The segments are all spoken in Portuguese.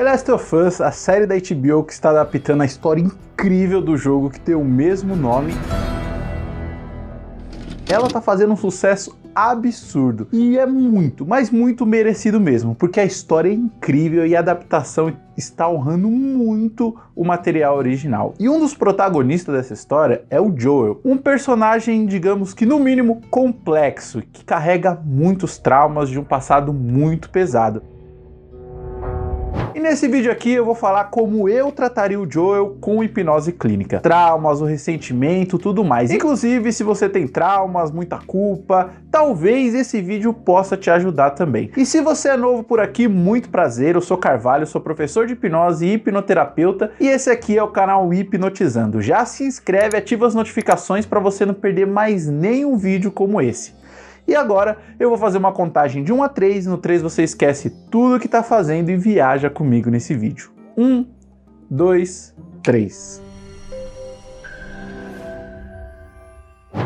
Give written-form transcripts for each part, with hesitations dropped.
The Last of Us, a série da HBO que está adaptando a história incrível do jogo que tem o mesmo nome, ela tá fazendo um sucesso absurdo e é muito, mas muito merecido mesmo, porque a história é incrível e a adaptação está honrando muito o material original. E um dos protagonistas dessa história é o Joel, um personagem, digamos que no mínimo complexo, que carrega muitos traumas de um passado muito pesado. E nesse vídeo aqui eu vou falar como eu trataria o Joel com hipnose clínica. Traumas, o ressentimento, tudo mais. Inclusive, se você tem traumas, muita culpa, talvez esse vídeo possa te ajudar também. E se você é novo por aqui, muito prazer, eu sou Carvalho, sou professor de hipnose e hipnoterapeuta, e esse aqui é o canal Hipnotizando. Já se inscreve, ativa as notificações para você não perder mais nenhum vídeo como esse. E agora eu vou fazer uma contagem de 1 a 3, no 3 você esquece tudo que está fazendo e viaja comigo nesse vídeo. 1, 2, 3.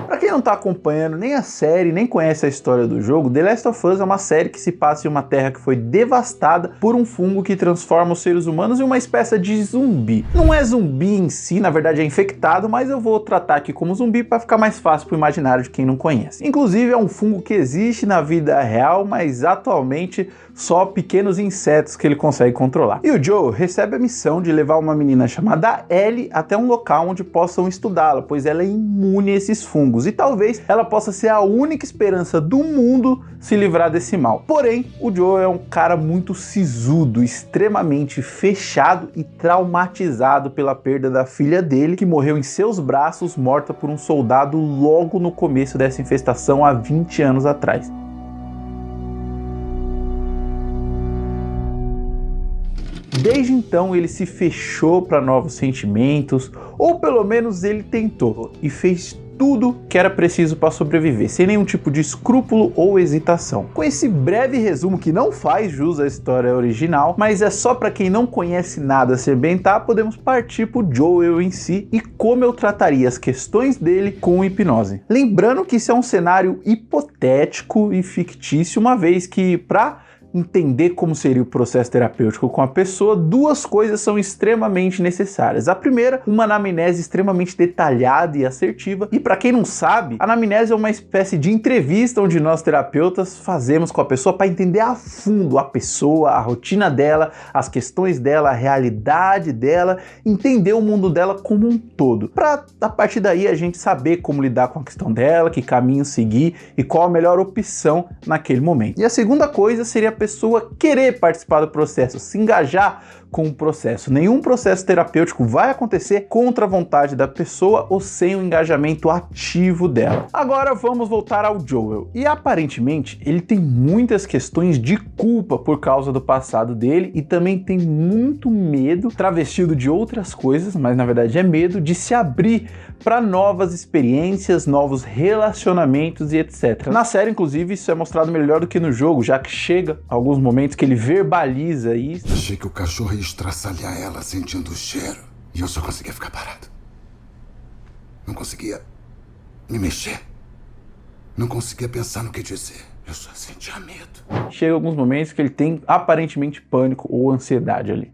Para quem não está acompanhando nem a série, nem conhece a história do jogo, The Last of Us é uma série que se passa em uma terra que foi devastada por um fungo que transforma os seres humanos em uma espécie de zumbi. Não é zumbi em si, na verdade é infectado, mas eu vou tratar aqui como zumbi para ficar mais fácil para o imaginário de quem não conhece. Inclusive é um fungo que existe na vida real, mas atualmente só pequenos insetos que ele consegue controlar. E o Joel recebe a missão de levar uma menina chamada Ellie até um local onde possam estudá-la, pois ela é imune a esses fungos e talvez ela possa ser a única esperança do mundo se livrar desse mal. Porém, o Joel é um cara muito sisudo, extremamente fechado e traumatizado pela perda da filha dele, que morreu em seus braços, morta por um soldado logo no começo dessa infestação há 20 anos atrás. Desde então ele se fechou para novos sentimentos, ou pelo menos ele tentou, e fez tudo que era preciso para sobreviver, sem nenhum tipo de escrúpulo ou hesitação. Com esse breve resumo que não faz jus à história original, mas é só para quem não conhece nada se ambientar, podemos partir para o Joel em si e como eu trataria as questões dele com hipnose. Lembrando que isso é um cenário hipotético e fictício, uma vez que para entender como seria o processo terapêutico com a pessoa, duas coisas são extremamente necessárias. A primeira, uma anamnese extremamente detalhada e assertiva. E para quem não sabe, a anamnese é uma espécie de entrevista onde nós terapeutas fazemos com a pessoa para entender a fundo a pessoa, a rotina dela, as questões dela, a realidade dela, entender o mundo dela como um todo. Para a partir daí a gente saber como lidar com a questão dela, que caminho seguir e qual a melhor opção naquele momento. E a segunda coisa seria a pessoa querer participar do processo, se engajar com o processo. Nenhum processo terapêutico vai acontecer contra a vontade da pessoa ou sem o engajamento ativo dela. Agora vamos voltar ao Joel. E aparentemente ele tem muitas questões de culpa por causa do passado dele e também tem muito medo, travestido de outras coisas, mas na verdade é medo de se abrir para novas experiências, novos relacionamentos e etc. Na série, inclusive, isso é mostrado melhor do que no jogo, já que chega alguns momentos que ele verbaliza isso. Achei que o cachorro ia estraçalhar ela sentindo o cheiro e eu só conseguia ficar parado. Não conseguia me mexer. Não conseguia pensar no que dizer. Eu só sentia medo. Chega alguns momentos que ele tem aparentemente pânico ou ansiedade ali.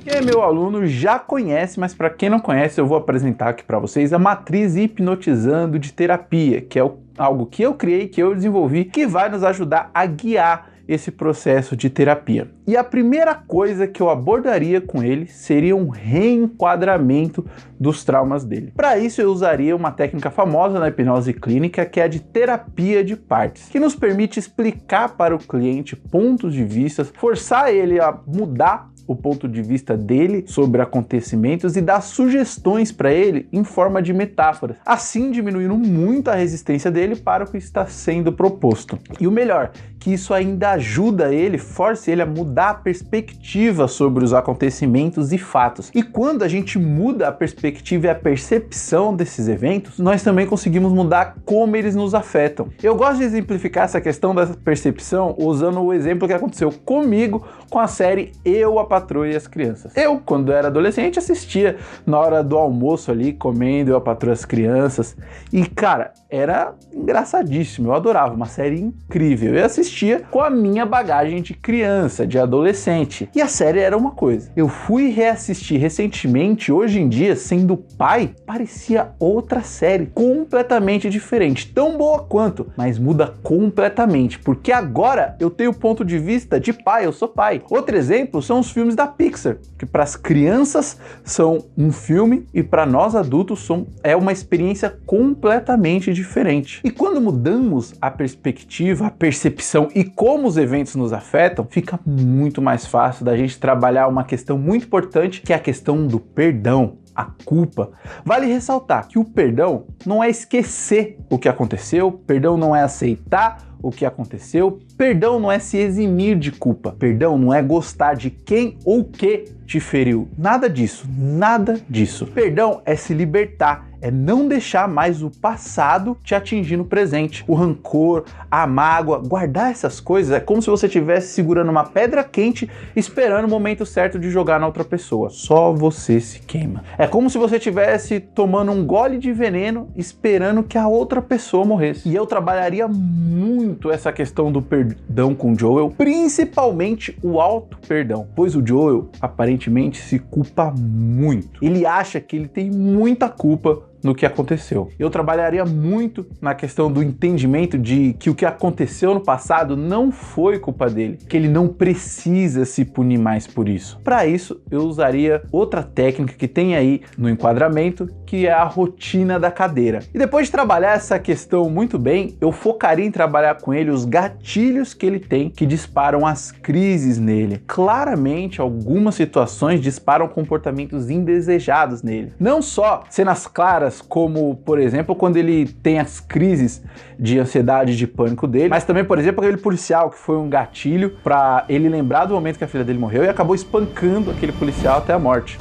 Quem é meu aluno já conhece, mas para quem não conhece eu vou apresentar aqui para vocês a matriz Hipnotizando de terapia, que é algo que eu criei, que eu desenvolvi, que vai nos ajudar a guiar esse processo de terapia. E a primeira coisa que eu abordaria com ele seria um reenquadramento dos traumas dele. Para isso eu usaria uma técnica famosa na hipnose clínica, que é a de terapia de partes, que nos permite explicar para o cliente pontos de vista, forçar ele a mudar o ponto de vista dele sobre acontecimentos e dar sugestões para ele em forma de metáforas, assim diminuindo muito a resistência dele para o que está sendo proposto. E o melhor, que isso ainda ajuda ele, força ele a mudar a perspectiva sobre os acontecimentos e fatos. E quando a gente muda a perspectiva e a percepção desses eventos, nós também conseguimos mudar como eles nos afetam. Eu gosto de exemplificar essa questão da percepção usando o exemplo que aconteceu comigo com a série Eu, a Patroa e as Crianças. Eu, quando era adolescente, assistia na hora do almoço ali, comendo Eu, a Patroa e as Crianças. E, cara, era engraçadíssimo, eu adorava, uma série incrível. Eu assistia com a minha bagagem de criança, de adolescente. E a série era uma coisa. Eu fui reassistir recentemente, hoje em dia, sendo pai, parecia outra série, completamente diferente. Tão boa quanto, mas muda completamente, porque agora eu tenho o ponto de vista de pai, eu sou pai. Outro exemplo são os filmes da Pixar, que para as crianças são um filme e para nós adultos é uma experiência completamente diferente. E quando mudamos a perspectiva, a percepção e como os eventos nos afetam, fica muito mais fácil da gente trabalhar uma questão muito importante, que é a questão do perdão. A culpa. Vale ressaltar que o perdão não é esquecer o que aconteceu, perdão não é aceitar o que aconteceu, perdão não é se eximir de culpa, perdão não é gostar de quem ou que te feriu. Nada disso, nada disso. Perdão é se libertar, é não deixar mais o passado te atingir no presente. O rancor, a mágoa, guardar essas coisas é como se você estivesse segurando uma pedra quente esperando o momento certo de jogar na outra pessoa. Só você se queima. É como se você estivesse tomando um gole de veneno esperando que a outra pessoa morresse. E eu trabalharia muito essa questão do perdão com o Joel, principalmente o auto-perdão, pois o Joel aparentemente se culpa muito. Ele acha que ele tem muita culpa no que aconteceu. Eu trabalharia muito na questão do entendimento de que o que aconteceu no passado não foi culpa dele, que ele não precisa se punir mais por isso. Para isso, eu usaria outra técnica que tem aí no enquadramento, que é a rotina da cadeira. E depois de trabalhar essa questão muito bem, eu focaria em trabalhar com ele os gatilhos que ele tem que disparam as crises nele. Claramente, algumas situações disparam comportamentos indesejados nele. Não só cenas claras, como, por exemplo, quando ele tem as crises de ansiedade e de pânico dele, mas também, por exemplo, aquele policial que foi um gatilho para ele lembrar do momento que a filha dele morreu e acabou espancando aquele policial até a morte.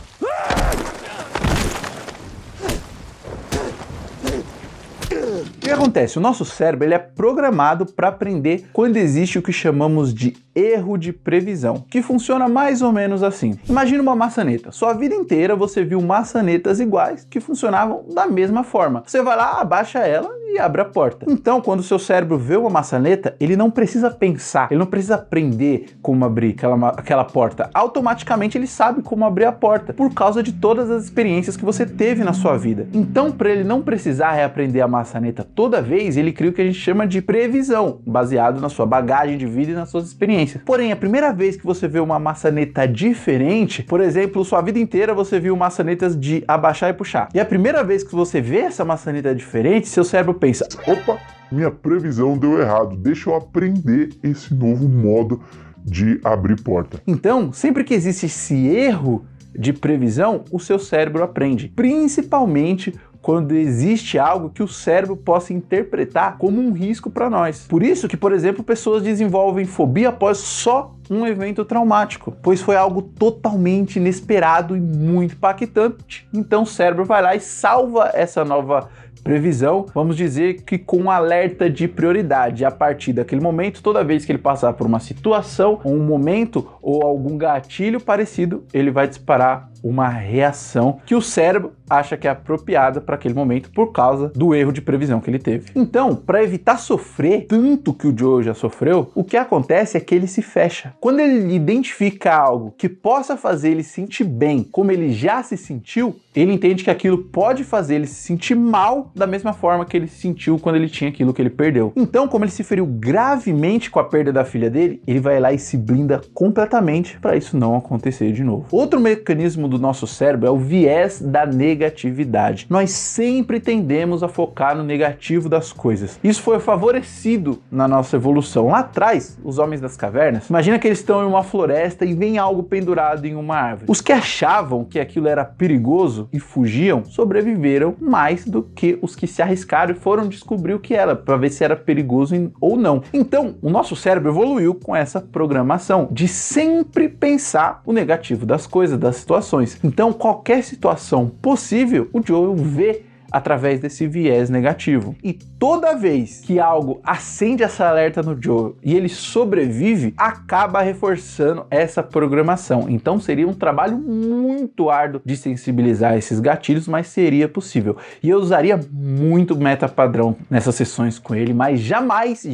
O que acontece? O nosso cérebro ele é programado para aprender quando existe o que chamamos de erro de previsão, que funciona mais ou menos assim. Imagina uma maçaneta. Sua vida inteira você viu maçanetas iguais que funcionavam da mesma forma. Você vai lá, abaixa ela e abre a porta. Então, quando o seu cérebro vê uma maçaneta, ele não precisa pensar, ele não precisa aprender como abrir aquela porta. Automaticamente ele sabe como abrir a porta, por causa de todas as experiências que você teve na sua vida. Então, para ele não precisar reaprender a maçaneta toda vez, ele cria o que a gente chama de previsão, baseado na sua bagagem de vida e nas suas experiências. Porém, a primeira vez que você vê uma maçaneta diferente, por exemplo, sua vida inteira você viu maçanetas de abaixar e puxar. E a primeira vez que você vê essa maçaneta diferente, seu cérebro pensa: opa, minha previsão deu errado, deixa eu aprender esse novo modo de abrir porta. Então, sempre que existe esse erro de previsão, o seu cérebro aprende, principalmente quando existe algo que o cérebro possa interpretar como um risco para nós. Por isso que, por exemplo, pessoas desenvolvem fobia após só um evento traumático, pois foi algo totalmente inesperado e muito impactante. Então o cérebro vai lá e salva essa nova previsão, vamos dizer que com um alerta de prioridade. A partir daquele momento, toda vez que ele passar por uma situação, um momento ou algum gatilho parecido, ele vai disparar uma reação que o cérebro acha que é apropriada para aquele momento por causa do erro de previsão que ele teve. Então, para evitar sofrer tanto que o Joe já sofreu, o que acontece é que ele se fecha. Quando ele identifica algo que possa fazer ele se sentir bem, como ele já se sentiu, ele entende que aquilo pode fazer ele se sentir mal da mesma forma que ele se sentiu quando ele tinha aquilo que ele perdeu. Então, como ele se feriu gravemente com a perda da filha dele, ele vai lá e se blinda completamente para isso não acontecer de novo. Outro mecanismo do nosso cérebro é o viés da negatividade. Nós sempre tendemos a focar no negativo das coisas. Isso foi favorecido na nossa evolução. Lá atrás, os homens das cavernas, imagina que eles estão em uma floresta e vem algo pendurado em uma árvore. Os que achavam que aquilo era perigoso e fugiam, sobreviveram mais do que os que se arriscaram e foram descobrir o que era, para ver se era perigoso ou não. Então, o nosso cérebro evoluiu com essa programação de sempre pensar o negativo das coisas, das situações. Então, qualquer situação possível, o Joel vê através desse viés negativo. E toda vez que algo acende essa alerta no Joel e ele sobrevive, acaba reforçando essa programação. Então seria um trabalho muito árduo de sensibilizar esses gatilhos, mas seria possível. E eu usaria muito meta padrão nessas sessões com ele, mas jamais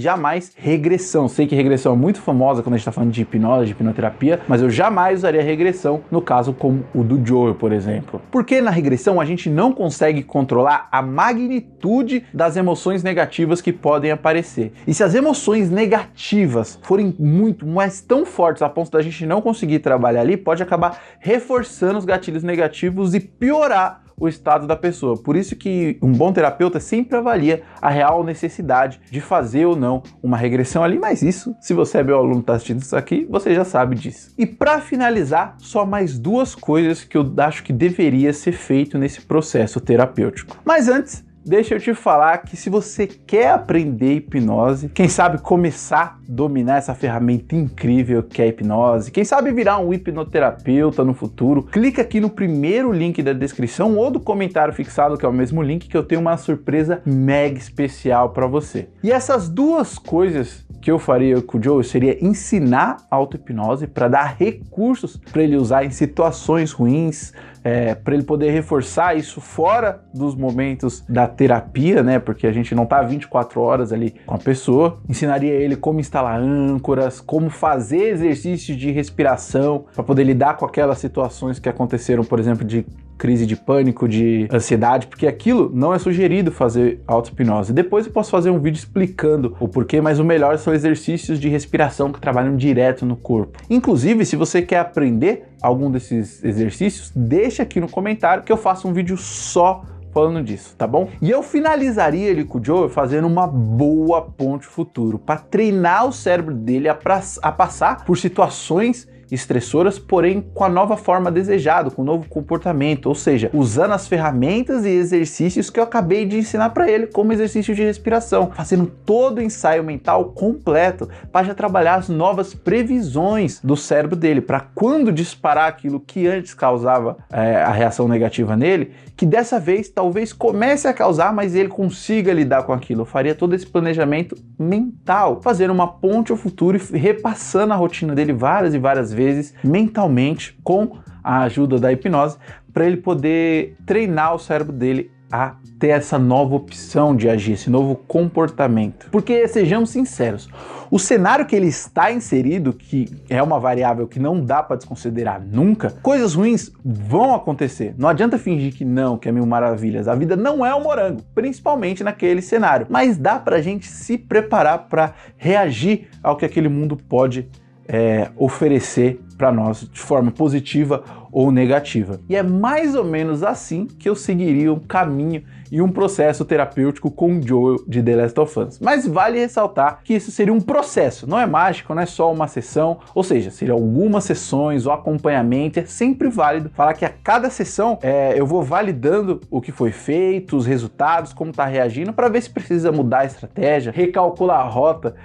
regressão. Sei que regressão é muito famosa quando a gente está falando de hipnose, de hipnoterapia, mas eu jamais usaria regressão no caso como o do Joel, por exemplo. Porque na regressão a gente não consegue controlar a magnitude das emoções negativas que podem aparecer. E se as emoções negativas forem muito, mas tão fortes a ponto da gente não conseguir trabalhar ali, pode acabar reforçando os gatilhos negativos e piorar o estado da pessoa. Por isso que um bom terapeuta sempre avalia a real necessidade de fazer ou não uma regressão ali, mas isso, se você é meu aluno e está assistindo isso aqui, você já sabe disso. E para finalizar, só mais duas coisas que eu acho que deveria ser feito nesse processo terapêutico. Mas antes, deixa eu te falar que se você quer aprender hipnose, quem sabe começar a dominar essa ferramenta incrível que é a hipnose, quem sabe virar um hipnoterapeuta no futuro, clica aqui no primeiro link da descrição ou do comentário fixado, que é o mesmo link, que eu tenho uma surpresa mega especial para você. E essas duas coisas que eu faria com o Joel seria ensinar auto-hipnose para dar recursos para ele usar em situações ruins, para ele poder reforçar isso fora dos momentos da terapia, né? Porque a gente não tá 24 horas ali com a pessoa. Ensinaria ele como instalar âncoras, como fazer exercícios de respiração para poder lidar com aquelas situações que aconteceram, por exemplo, de crise de pânico, de ansiedade, porque aquilo não é sugerido fazer auto-hipnose. Depois eu posso fazer um vídeo explicando o porquê, mas o melhor são exercícios de respiração que trabalham direto no corpo. Inclusive, se você quer aprender algum desses exercícios, deixa aqui no comentário que eu faço um vídeo só falando disso, tá bom? E eu finalizaria ele com o Joel fazendo uma boa ponte futuro, para treinar o cérebro dele a passar por situações estressoras, porém com a nova forma desejada, com o novo comportamento, ou seja, usando as ferramentas e exercícios que eu acabei de ensinar para ele, como exercício de respiração, fazendo todo o ensaio mental completo para já trabalhar as novas previsões do cérebro dele, para quando disparar aquilo que antes causava a reação negativa nele, que dessa vez talvez comece a causar, mas ele consiga lidar com aquilo. Eu faria todo esse planejamento mental, fazendo uma ponte ao futuro e repassando a rotina dele várias e várias vezes mentalmente com a ajuda da hipnose, para ele poder treinar o cérebro dele a ter essa nova opção de agir, esse novo comportamento. Porque, sejamos sinceros, o cenário que ele está inserido, que é uma variável que não dá para desconsiderar nunca, coisas ruins vão acontecer. Não adianta fingir que não, que é mil maravilhas. A vida não é um morango, principalmente naquele cenário. Mas dá pra gente se preparar para reagir ao que aquele mundo pode oferecer para nós de forma positiva ou negativa. E é mais ou menos assim que eu seguiria um caminho e um processo terapêutico com o Joel de The Last of Us. Mas vale ressaltar que isso seria um processo, não é mágico, não é só uma sessão, ou seja, seriam algumas sessões, o acompanhamento, é sempre válido falar que a cada sessão eu vou validando o que foi feito, os resultados, como está reagindo, para ver se precisa mudar a estratégia, recalcular a rota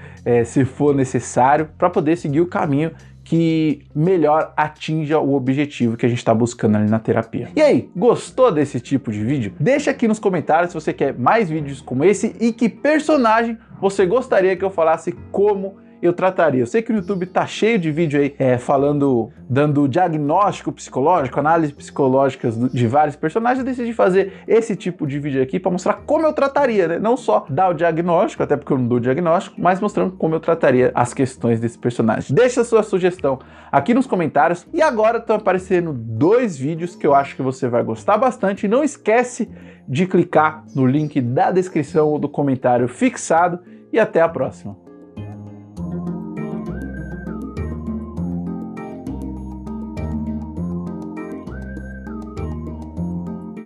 se for necessário, para poder seguir o caminho que melhor atinja o objetivo que a gente está buscando ali na terapia. E aí, gostou desse tipo de vídeo? Deixa aqui nos comentários se você quer mais vídeos como esse e que personagem você gostaria que eu falasse como eu trataria. Eu sei que o YouTube tá cheio de vídeo aí dando diagnóstico psicológico, análise psicológicas de vários personagens. Eu decidi fazer esse tipo de vídeo aqui para mostrar como eu trataria, né? Não só dar o diagnóstico, até porque eu não dou diagnóstico, mas mostrando como eu trataria as questões desse personagem. Deixa a sua sugestão aqui nos comentários. E agora estão aparecendo 2 vídeos que eu acho que você vai gostar bastante. E não esquece de clicar no link da descrição ou do comentário fixado. E até a próxima.